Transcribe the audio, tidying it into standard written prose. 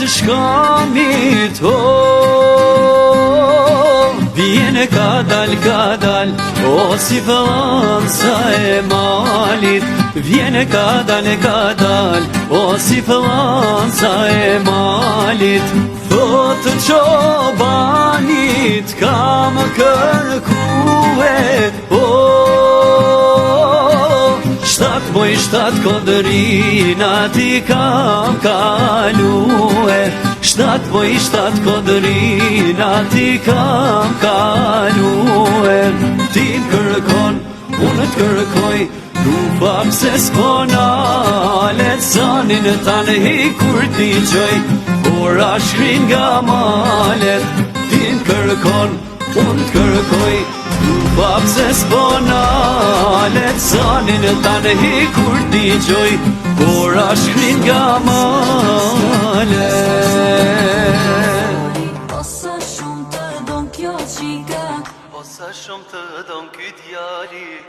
të shkamit, vjene ka dal, o si fëllanca e malit. Vjene ka dal, o si fëllanca e malit. Thotë çobanit kam kërkue, shtat kodrina ti kam kalue. Shtat kodrina ti kam kalue. Ti kërkon, unë të kërkoj, nuk fam se s'ponalet. Zanin tanë hi kur t'i gjoj, ora shkrin nga malet. Ti kërkon, unë të kërkoj, nuk fam se s'ponalet. Zanin tanë hi kur t'i gjoj, ora shkrin nga malet. Osa shumë të don kjo qika, Osa shumë të don ky djali.